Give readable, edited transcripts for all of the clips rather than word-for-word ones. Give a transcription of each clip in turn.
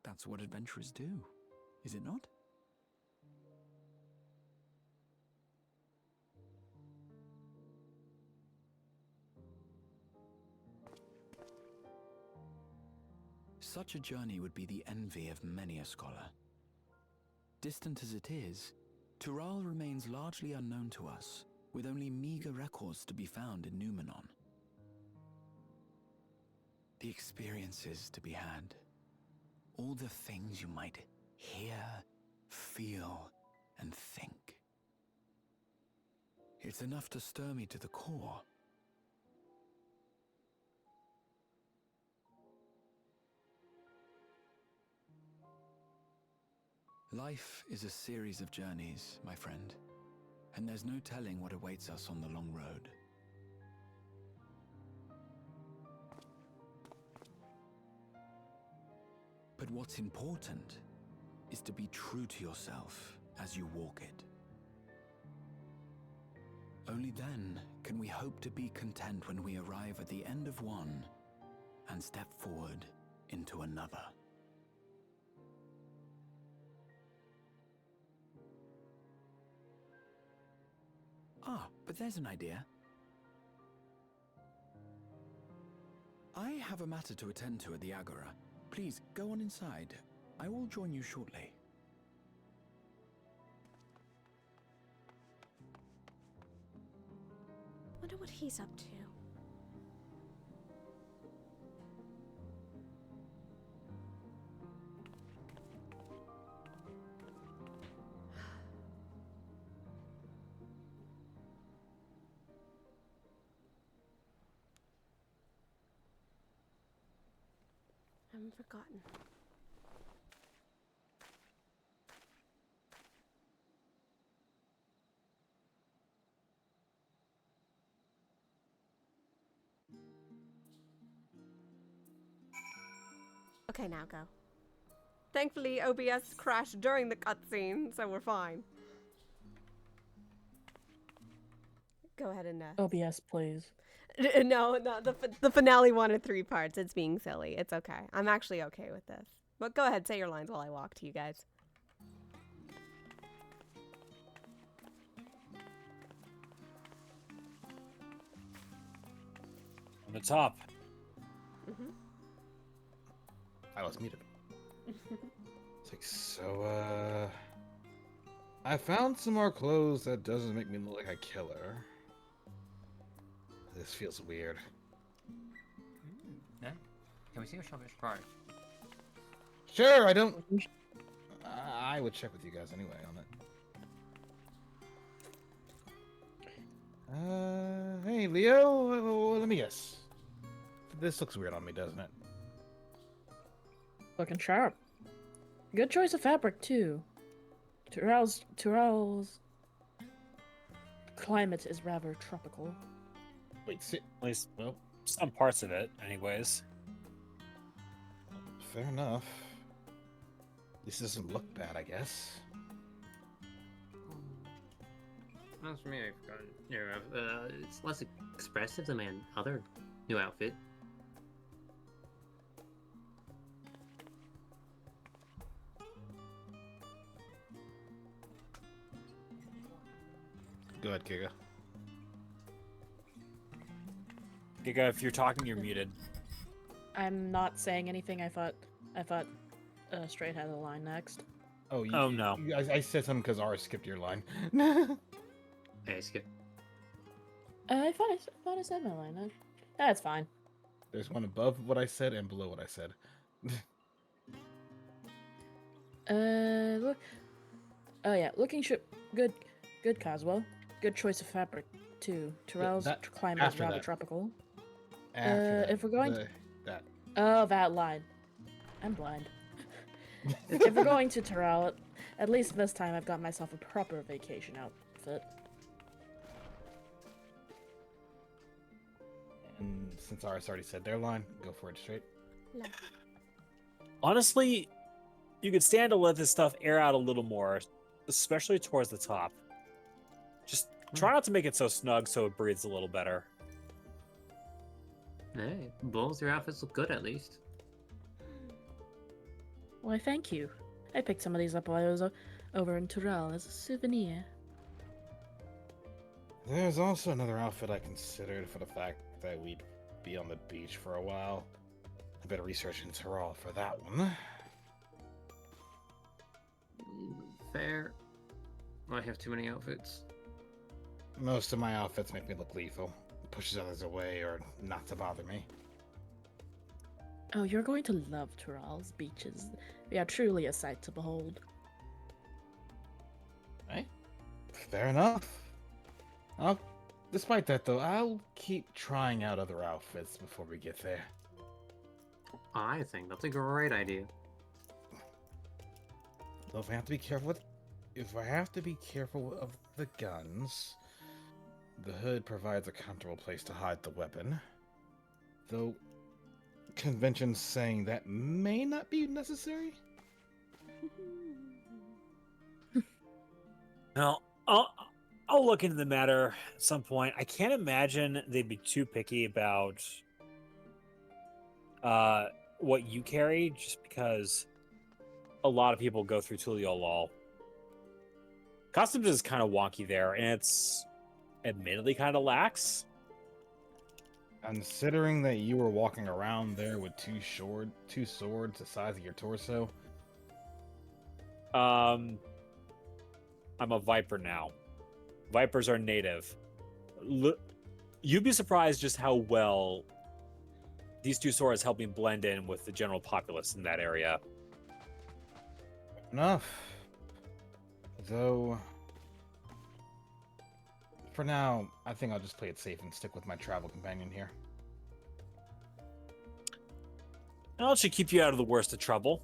that's what adventurers do, is it not? Such a journey would be the envy of many a scholar. Distant as it is, Tural remains largely unknown to us, with only meager records to be found in Numenor. The experiences to be had, all the things you might hear, feel, and think. It's enough to stir me to the core. Life is a series of journeys, my friend, and there's no telling what awaits us on the long road. But what's important is to be true to yourself as you walk it. Only then can we hope to be content when we arrive at the end of one and step forward into another. Ah, but there's an idea. I have a matter to attend to at the Agora. Please, go on inside. I will join you shortly. Wonder what he's up to. I haven't forgotten. Okay, now go. Thankfully, OBS crashed during the cutscene, so we're fine. Go ahead and OBS, please. No, the finale wanted 3 parts. It's being silly. It's okay. I'm actually okay with this. But go ahead, say your lines while I walk to you guys. On the top. Mm-hmm. I was muted. It's like, so, I found some more clothes that doesn't make me look like a killer. This feels weird. Yeah. Can we see your shopper's card? Sure, I don't... I would check with you guys anyway on it. Hey, Leo, let me guess. This looks weird on me, doesn't it? Looking sharp. Good choice of fabric, too. Tural's climate is rather tropical. Wait, sit. At least Well, some parts of it, anyways. fair enough. This doesn't look bad, I guess. As for me, I've forgotten. Yeah, it's less expressive than my other new outfit. Go ahead, Giga. Giga, if you're talking, you're muted. I'm not saying anything. I thought Straight had a line next. Oh, no. I said something because R skipped your line. Hey, skip. I thought I said my line. That's fine. There's one above what I said and below what I said. Look. Oh yeah, looking good, Coswell. Good choice of fabric too. Tural's climate is rather tropical. If we're going that. Oh, that line. I'm blind. If we're going to Tural, at least this time I've got myself a proper vacation outfit. And since Aris already said their line, go for it straight. No. Honestly, you could stand to let this stuff air out a little more, especially towards the top. Just try not to make it so snug so it breathes a little better. Hey, both your outfits look good at least. Why, thank you. I picked some of these up while I was over in Tural as a souvenir. There's also another outfit I considered for the fact that we'd be on the beach for a while. I better research in Tural for that one. Fair. I have too many outfits. Most of my outfits make me look lethal. It pushes others away or not to bother me. Oh, you're going to love Tural's beaches. They are truly a sight to behold. Hey, fair enough. Despite that, though, I'll keep trying out other outfits before we get there. I think that's a great idea. Though if I have to be careful of the guns, the hood provides a comfortable place to hide the weapon. Though conventions saying that may not be necessary. Now, I'll look into the matter at some point. I can't imagine they'd be too picky about what you carry, just because a lot of people go through Tulio Lol. Customs is kind of wonky there, and it's admittedly kind of lax. Considering that you were walking around there with two swords the size of your torso. I'm a Viper now. Vipers are native. You'd be surprised just how well these two swords help me blend in with the general populace in that area. Enough. Though, for now, I think I'll just play it safe and stick with my travel companion here. Well, it should keep you out of the worst of trouble.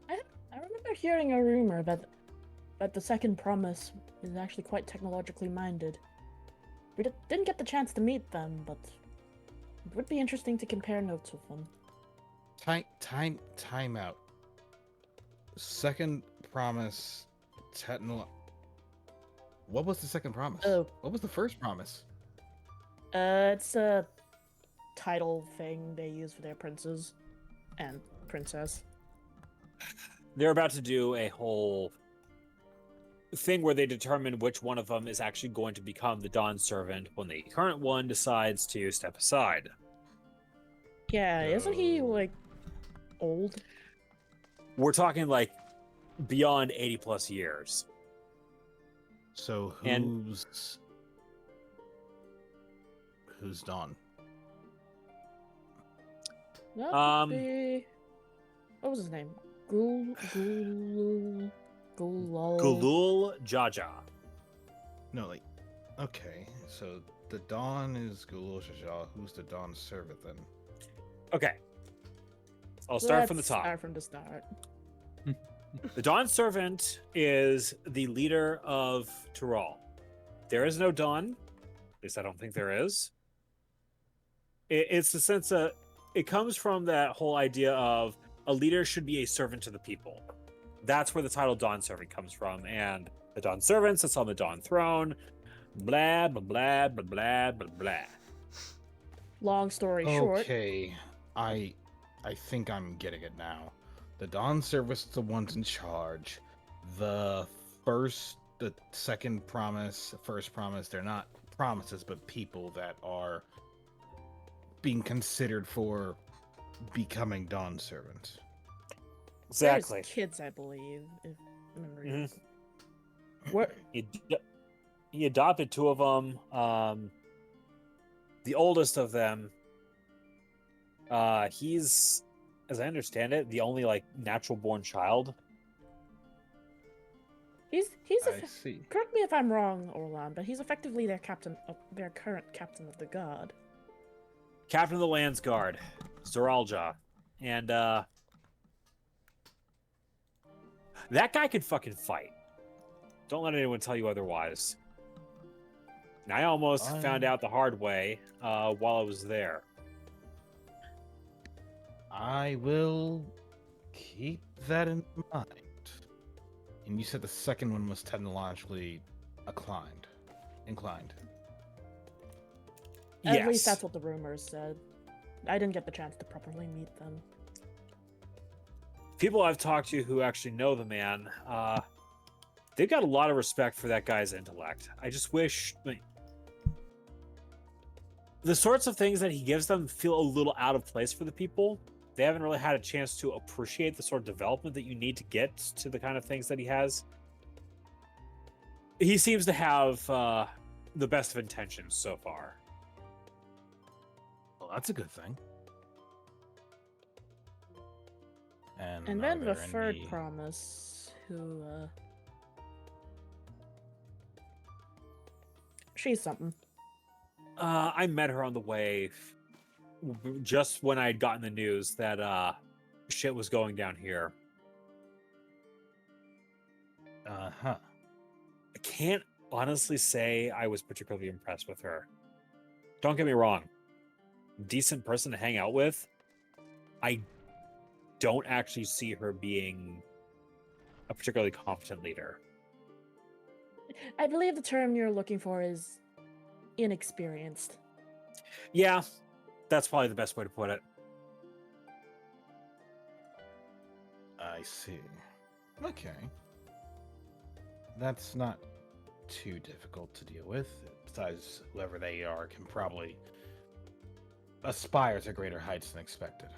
I remember hearing a rumor that the second promise is actually quite technologically minded. We didn't get the chance to meet them, but it would be interesting to compare notes with them. Time out. Second promise, What was the second promise? Oh. What was the first promise? It's a title thing they use for their princes and princess. They're about to do a whole thing where they determine which one of them is actually going to become the Dawn Servant when the current one decides to step aside. Yeah, isn't he, like, old? We're talking, like, beyond 80 plus years. So who's Dawn? That would be... What was his name? Gulul... Gulul Jaja. No, like, okay, so the Dawn is Gulul Jaja. Who's the Dawn Servant then? Okay. I'll start from the top. Start from the start. The Dawn Servant is the leader of Tural. There is no Dawn. At least I don't think there is. It's the sense that it comes from that whole idea of a leader should be a servant to the people. That's where the title Dawn Servant comes from. And the Dawn Servant sits on the Dawn Throne. Blah, blah, blah, blah, blah, blah, blah. Long story short. Okay, I think I'm getting it now. The Dawn Service is the ones in charge. The second promise, first promise, they're not promises, but people that are being considered for becoming Dawn Servants. Exactly. There's kids, I believe, if memory Mhm. is... What? He adopted two of them. The oldest of them, he's, as I understand it, the only like natural born child. He's I see. correct me if I'm wrong, Orlan, but he's effectively their current captain of the guard. Captain of the Land's Guard, Zoralja. And that guy could fucking fight. Don't let anyone tell you otherwise. And I almost found out the hard way while I was there. I will keep that in mind. And you said the second one was technologically inclined. At Yes. least that's what the rumors said. I didn't get the chance to properly meet them. people I've talked to who actually know the man, they've got a lot of respect for that guy's intellect. I just wish the sorts of things that he gives them feel a little out of place for the people. They haven't really had a chance to appreciate the sort of development that you need to get to the kind of things that he has. He seems to have the best of intentions so far. Well, that's a good thing. And then the third promise, who, she's something. I met her on the way just when I had gotten the news that shit was going down here. Uh-huh. I can't honestly say I was particularly impressed with her. Don't get me wrong. Decent person to hang out with. I don't actually see her being a particularly competent leader. I believe the term you're looking for is inexperienced. Yeah, that's probably the best way to put it. I see. Okay. That's not too difficult to deal with. Besides, whoever they are can probably aspire to greater heights than expected.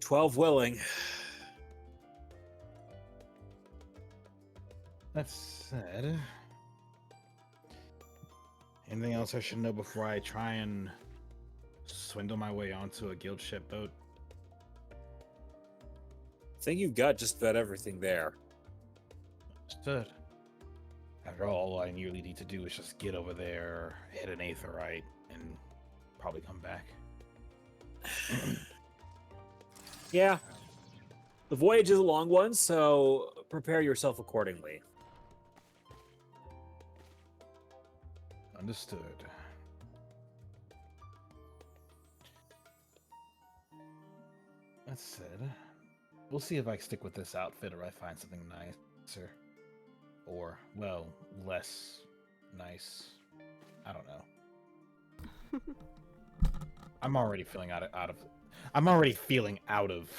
12 willing. That said, anything else I should know before I try and swindle my way onto a guild ship boat? I think you've got just about everything there. Understood. After all I nearly need to do is just get over there, hit an aetherite, and probably come back. Yeah. The voyage is a long one, so prepare yourself accordingly. Understood. That said, we'll see if I stick with this outfit or I find something nicer. Or, well, less nice. I don't know. I'm already feeling out of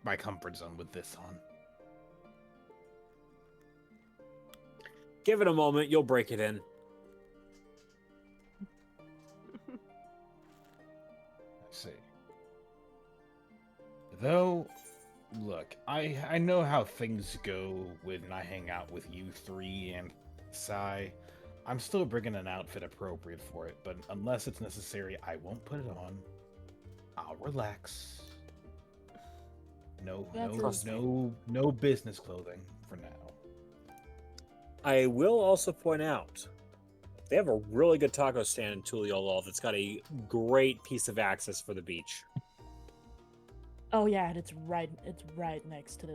my comfort zone with this on. Give it a moment, you'll break it in. I see. Though, look, I know how things go when I hang out with you three and Sai. I'm still bringing an outfit appropriate for it, but unless it's necessary, I won't put it on. I'll relax. No business clothing for now. I will also point out, they have a really good taco stand in Tuliolol that's got a great piece of access for the beach. Oh yeah, and it's right next to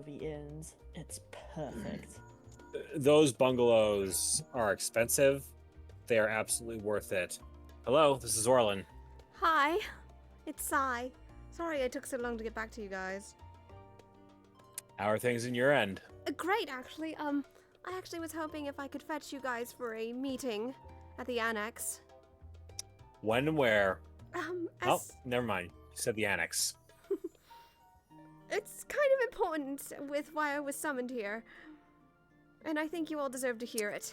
the inns. It's perfect. Those bungalows are expensive. They are absolutely worth it. Hello, this is Orlin. Hi, it's Sai. Sorry I took so long to get back to you guys. How are things in your end? Great, actually. I actually was hoping if I could fetch you guys for a meeting at the annex. When and where? Oh, As never mind. You said the annex. it's kind of important with why I was summoned here. And I think you all deserve to hear it.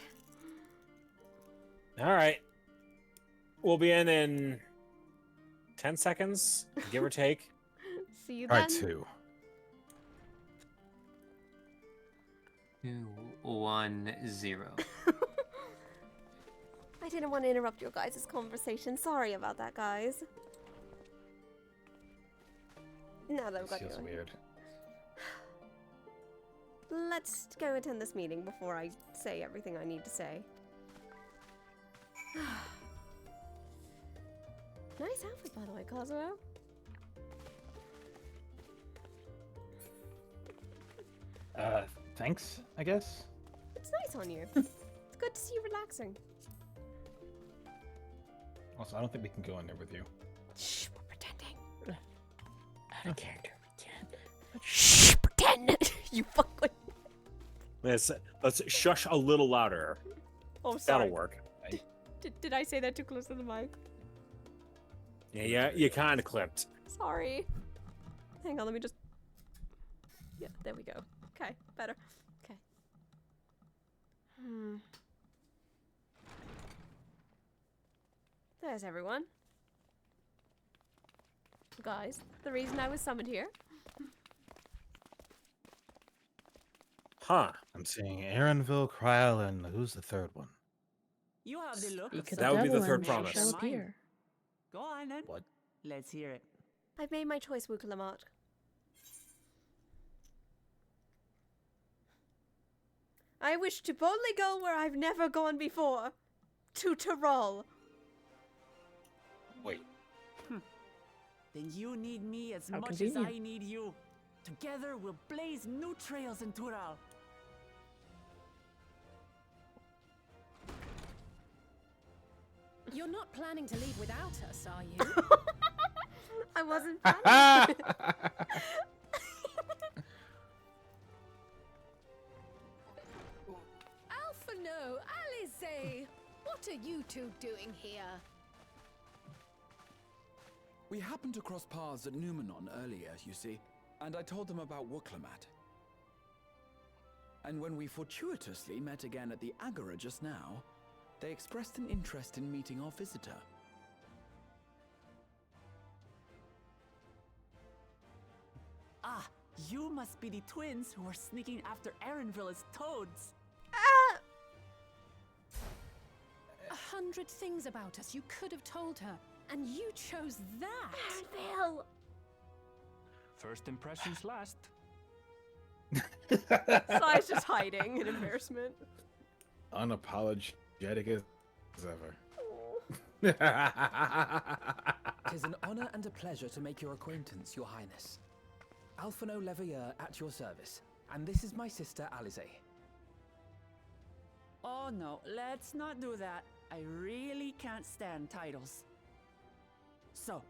All right. We'll be in 10 seconds, give or take. See you All then. right, 2. 2, 1, 0. I didn't want to interrupt your guys' conversation. Sorry about that, guys. Now that I've got you Feels on. weird. Let's go attend this meeting before I say everything I need to say. Nice outfit, by the way, Kazuo. Thanks, I guess. It's nice on you. It's good to see you relaxing. Also, I don't think we can go in there with you. Shh, we're pretending. Out of character again. Shh, pretend. You fucking. Let's shush a little louder. Oh, sorry. That'll work. Did I say that too close to the mic? Yeah, you kind of clipped. Sorry. Hang on, let me just... Yeah, there we go. Okay, better. Okay. There's everyone. Guys, the reason I was summoned here. Huh. I'm seeing Aaronville, Kryl, and who's the third one? You have the look of That would be the someone third who promise. shall Shall appear. Go on then. What? Let's hear it. I've made my choice, Wukalamat. I wish to boldly go where I've never gone before. To Tyrol. Wait. Then you need me as How much as convenient. I need you. Together we'll blaze new trails in Tural. You're not planning to leave without us, are you? I wasn't planning. Alphano, Alice, what are you two doing here? We happened to cross paths at Numenon earlier, you see, and I told them about Wukalamat. And when we fortuitously met again at the Agora just now, they expressed an interest in meeting our visitor. Ah, you must be the twins who are sneaking after Aaronville as toads. 100 things about us you could have told her, and you chose that. Phil. First impressions last. Sai's just hiding in embarrassment. Unapologetic as ever. Tis an honor and a pleasure to make your acquaintance, Your Highness. Alphano Leveilleur at your service, and this is my sister Alize. Oh no, let's not do that. I really can't stand titles. So,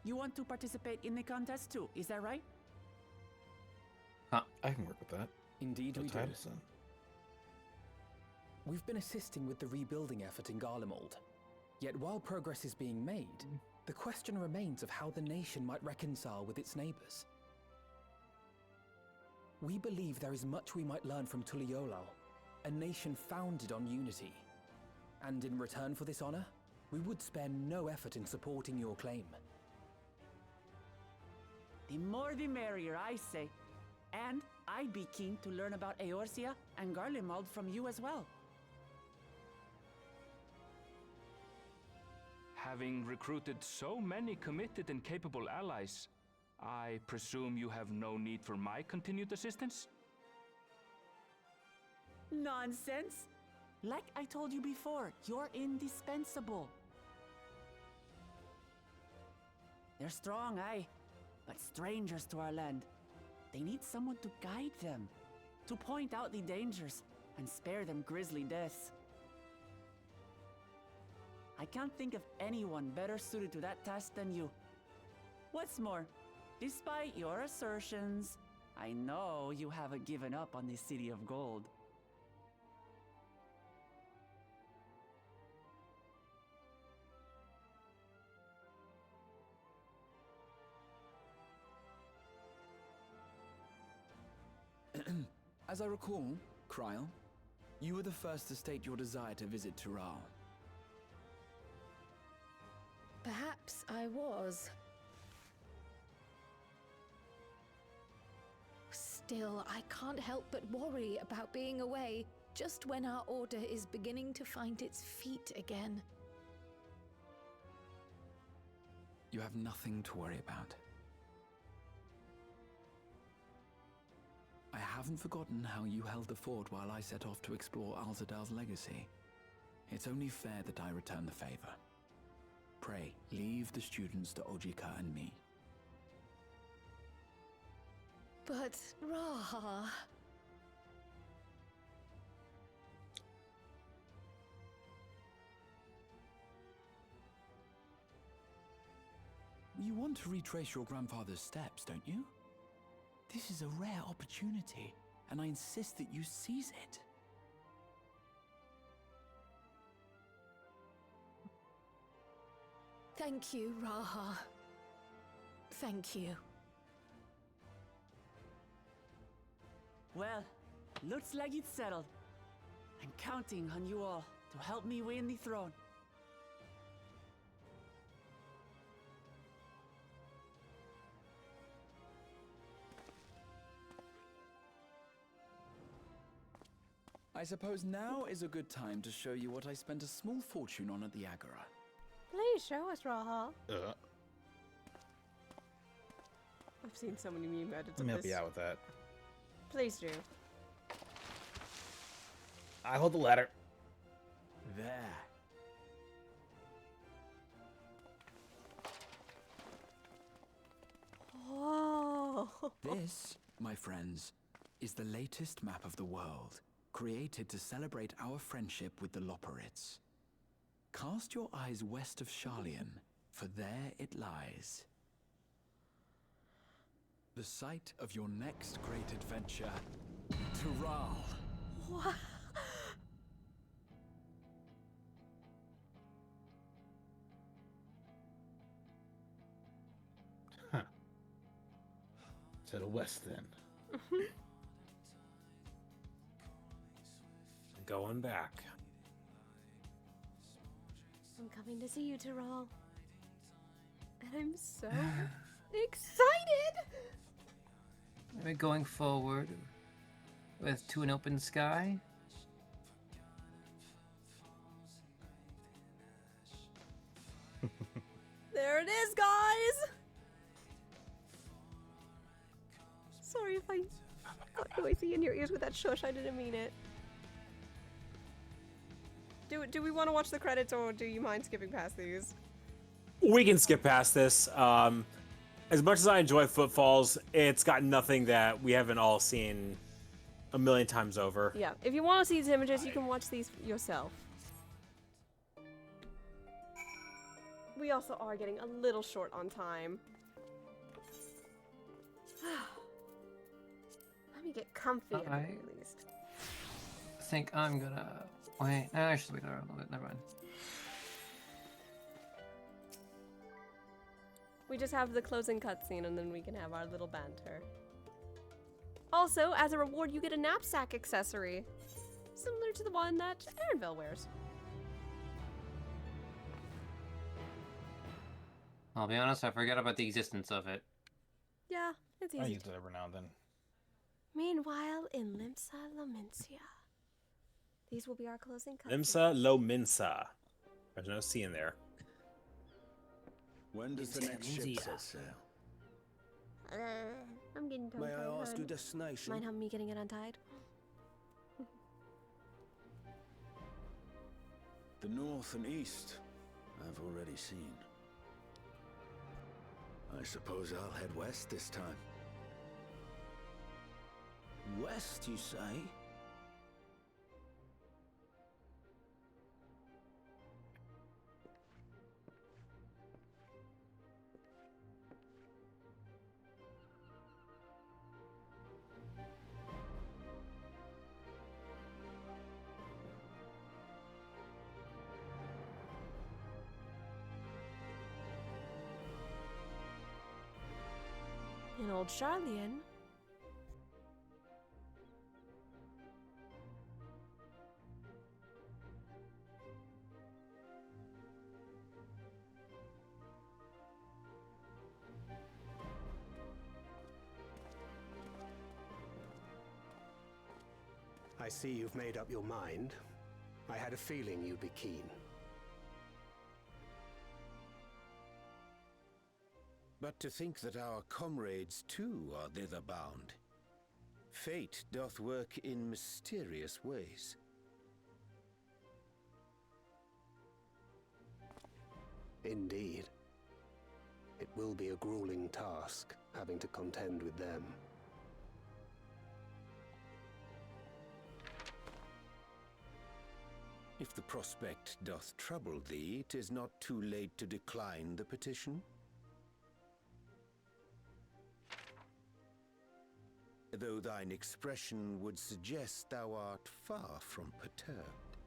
you want to participate in the contest too, is that right? I can work with that. Indeed No we do. titles, then. We've been assisting with the rebuilding effort in Garlemald. Yet while progress is being made, the question remains of how the nation might reconcile with its neighbors. We believe there is much we might learn from Tuliolal, a nation founded on unity. And in return for this honor, we would spare no effort in supporting your claim. The more the merrier, I say. And I'd be keen to learn about Eorzea and Garlemald from you as well. Having recruited so many committed and capable allies, I presume you have no need for my continued assistance? Nonsense! Like I told you before, you're indispensable. They're strong, aye, but strangers to our land. They need someone to guide them, to point out the dangers, and spare them grisly deaths. I can't think of anyone better suited to that task than you. What's more, despite your assertions, I know you haven't given up on the City of Gold. As I recall, Kryl, you were the first to state your desire to visit Tural. Perhaps I was. Still, I can't help but worry about being away just when our order is beginning to find its feet again. You have nothing to worry about. I haven't forgotten how you held the fort while I set off to explore Alzadal's legacy. It's only fair that I return the favor. Pray, leave the students to Ojika and me. But, Ra... You want to retrace your grandfather's steps, don't you? This is a rare opportunity, and I insist that you seize it. Thank you, Raha. Thank you. Well, looks like it's settled. I'm counting on you all to help me win the throne. I suppose now is a good time to show you what I spent a small fortune on at the Agora. Please show us, Raha. I've seen so many meme edits Let of me help this. you out with that. Please do. I hold the ladder. There. Whoa. This, my friends, is the latest map of the world, created to celebrate our friendship with the Loporrits. Cast your eyes west of Sharlayan, for there it lies. The site of your next great adventure, Tural. What? Huh. To the west, then. Going back. I'm coming to see you, Tyrell. And I'm so excited! Maybe going forward to an open sky. There it is, guys! Sorry if I got noisy in your ears with that shush, I didn't mean it. Do we want to watch the credits, or do you mind skipping past these? We can skip past this. As much as I enjoy Footfalls, it's got nothing that we haven't all seen a million times over. Yeah, if you want to see these images, you can watch these yourself. We also are getting a little short on time. Let me get comfy at the very least. I think I'm gonna wait. No, I should wait there a little bit. Never mind. We just have the closing cutscene and then we can have our little banter. Also, as a reward, you get a knapsack accessory, similar to the one that Aaronville wears. I'll be honest, I forget about the existence of it. Yeah, it's easy. I use it every now and then. Meanwhile, in Limsa Lomincia. These will be our closing cutscenes. Limsa Lominsa. There's no C in there. When does the next ship set sail? I'm getting tongue-tied. May I ask your hon. destination? Mind helping me getting it untied? The north and east, I've already seen. I suppose I'll head west this time. West, you say? In old Sharlayan. I see you've made up your mind. I had a feeling you'd be keen. But to think that our comrades too are thither bound. Fate doth work in mysterious ways. Indeed. It will be a grueling task, having to contend with them. If the prospect doth trouble thee, 'tis not too late to decline the petition. Though thine expression would suggest thou art far from perturbed.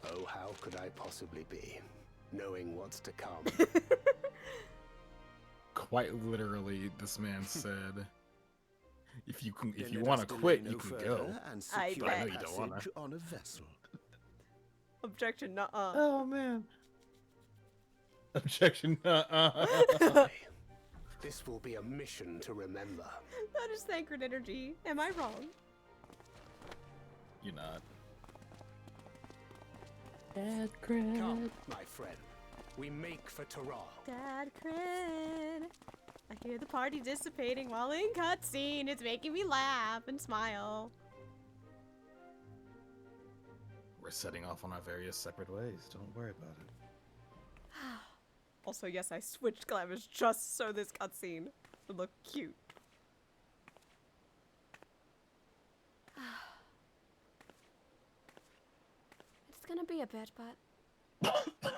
Oh, how could I possibly be, knowing what's to come? Quite literally, this man said, if you want to quit, you can go. I But I know bet. you don't want to. On a vessel. Objection, nuh-uh. Oh, man. Objection, nuh-uh. This will be a mission to remember. That is sacred energy. Am I wrong? You're not. Dad cred. Come, my friend. We make for Taral. Dad cred. I hear the party dissipating while in cutscene. It's making me laugh and smile. We're setting off on our various separate ways. Don't worry about it. Also, yes, I switched glamours just so this cutscene would look cute. It's gonna be a bit, but I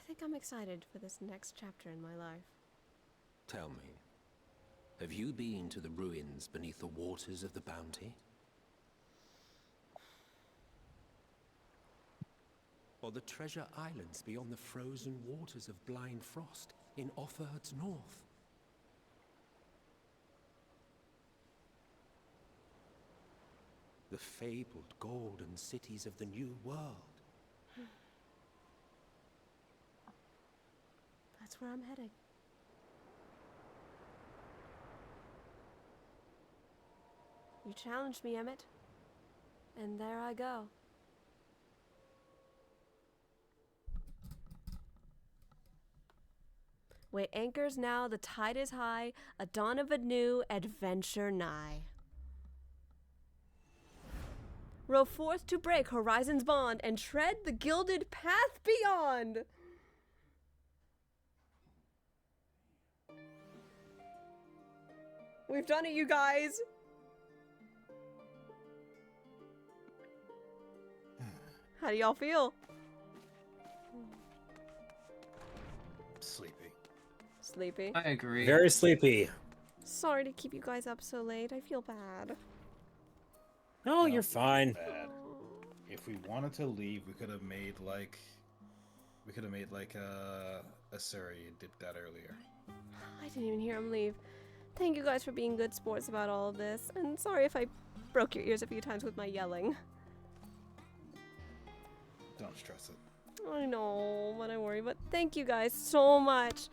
think I'm excited for this next chapter in my life. Tell me, have you been to the ruins beneath the waters of the Bounty? Or the treasure islands beyond the frozen waters of Blind Frost in Offerd's north? The fabled golden cities of the New World? That's where I'm heading. You challenged me, Emmett. And there I go. Weigh anchors now, the tide is high, a dawn of a new adventure nigh. Row forth to break horizon's bond and tread the gilded path beyond. We've done it, you guys. How do y'all feel? Sleepy. Sleepy? I agree. Very sleepy. Sorry to keep you guys up so late. I feel bad. No, you're fine. Bad. If we wanted to leave, we could have made like a Surrey and dipped out earlier. I didn't even hear him leave. Thank you guys for being good sports about all of this. And sorry if I broke your ears a few times with my yelling. Don't stress it. I know, but I worry. But thank you guys so much.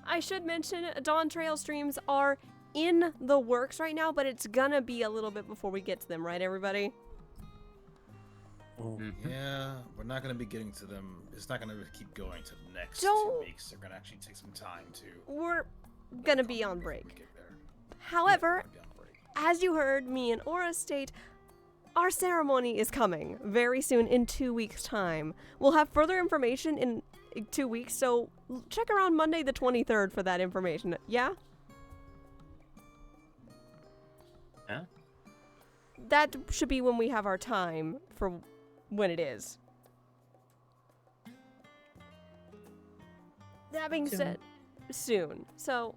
I should mention Dawn Trail streams are in the works right now, but it's gonna be a little bit before we get to them, right, everybody? Yeah, we're not going to be getting to them. It's not going to keep going to the next 2 weeks. They're going to actually take some time to... We're gonna be on break. However, as you heard me and Aura state, our ceremony is coming very soon in 2 weeks' time. We'll have further information in 2 weeks, so check around Monday the 23rd for that information. Yeah? Huh? That should be when we have our time for when it is. That being said, soon. So,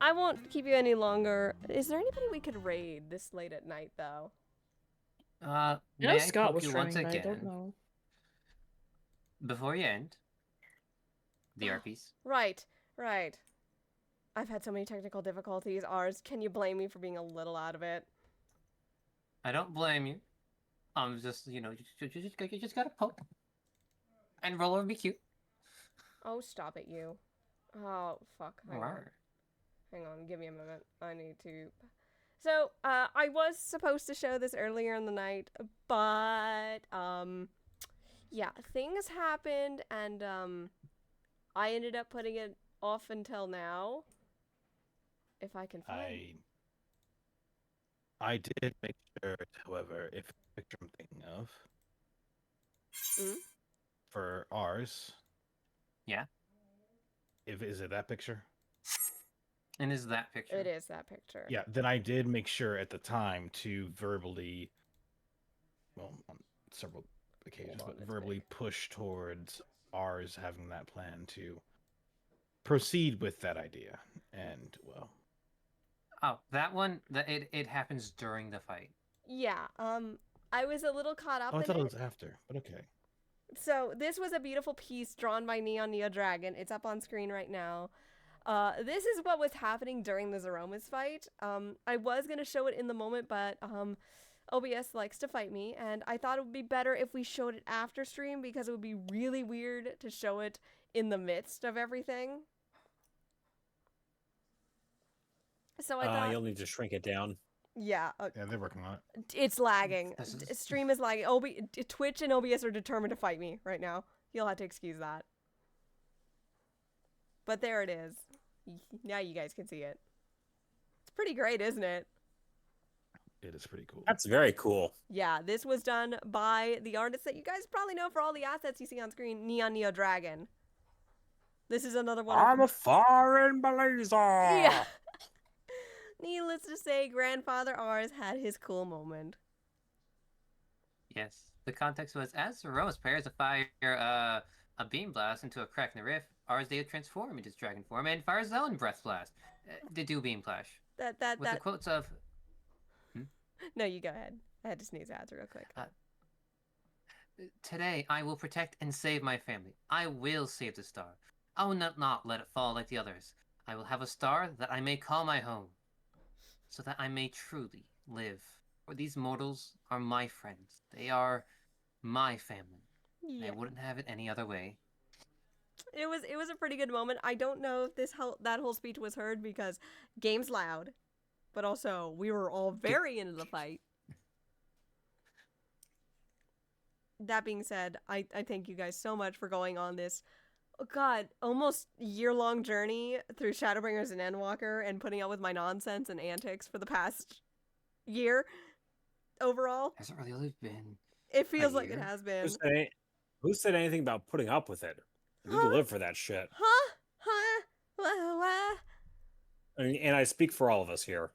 I won't keep you any longer. Is there anybody we could raid this late at night, though? May I Scott poke was you once streaming, but I again? don't know. Before you end the RPs. Right. I've had so many technical difficulties. Ours, can you blame me for being a little out of it? I don't blame you. I'm just, you just gotta poke. And roll over be cute. Oh, stop it, you. Oh, fuck. Hang on. Alright. Hang on, give me a moment. I need to... So, I was supposed to show this earlier in the night, but, yeah, things happened, and, I ended up putting it off until now. If I can find... I did make sure, however, if the picture I'm thinking of for ours. Yeah. Is it that picture? And is that picture? It is that picture. Yeah, then I did make sure at the time to verbally, well, on several occasions, but verbally push towards ours having that plan to proceed with that idea. And, well... Oh, that one, it happens during the fight. Yeah, I was a little caught up Oh, I in thought it. it was after, but okay. So this was a beautiful piece drawn by Neon Neo Dragon. It's up on screen right now. This is what was happening during the Zeromas fight. I was going to show it in the moment, but OBS likes to fight me, and I thought it would be better if we showed it after stream because it would be really weird to show it in the midst of everything. So I thought... You'll need to shrink it down. Yeah. Yeah, they're working on it. It's lagging. Stream is lagging. Twitch and OBS are determined to fight me right now. You'll have to excuse that. But there it is. Now you guys can see it. It's pretty great, isn't it? It is pretty cool. That's very cool. Yeah, this was done by the artist that you guys probably know for all the assets you see on screen, Neon Neo Dragon. This is another one. I'm a foreign blazer. Yeah. Needless to say, Grandfather Ours had his cool moment. Yes. The context was, as Zeromas prepares to fire a beam blast into a crack in the rift, Ours they transform into his dragon form and fires his own breath blast. They do beam flash. With the quotes of... No, you go ahead. I had to sneeze out real quick. Today, I will protect and save my family. I will save the star. I will not let it fall like the others. I will have a star that I may call my home, so that I may truly live. For these mortals are my friends. They are my family. Yeah. I wouldn't have it any other way. It was a pretty good moment. I don't know if that whole speech was heard because game's loud, but also we were all very into the fight. That being said, I thank you guys so much for going on this, oh God, almost year-long journey through Shadowbringers and Endwalker and putting up with my nonsense and antics for the past year overall. Has it really been? It feels like it has been. Who said anything about putting up with it? You live for that shit. What? And I speak for all of us here.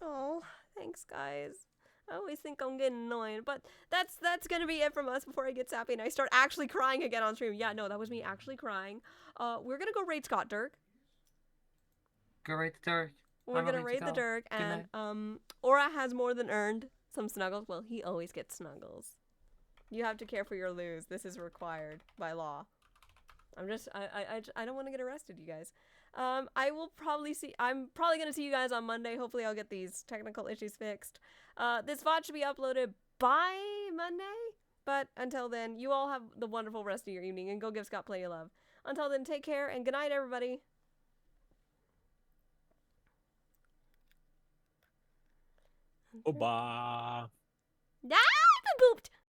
Oh, thanks, guys. I always think I'm getting annoying, but that's gonna be it from us before I get sappy and I start actually crying again on stream. Yeah, no, that was me actually crying. We're gonna go raid Scott Dirk. Go raid the Dirk. We're gonna raid the Dirk, and Aura has more than earned some snuggles. Well, he always gets snuggles. You have to care for your loos. This is required by law. I don't want to get arrested, you guys. I'm probably gonna see you guys on Monday. Hopefully I'll get these technical issues fixed. This VOD should be uploaded by Monday, but until then, you all have the wonderful rest of your evening and go give Scott plenty of love. Until then, take care and good night, everybody. Bye. Yeah.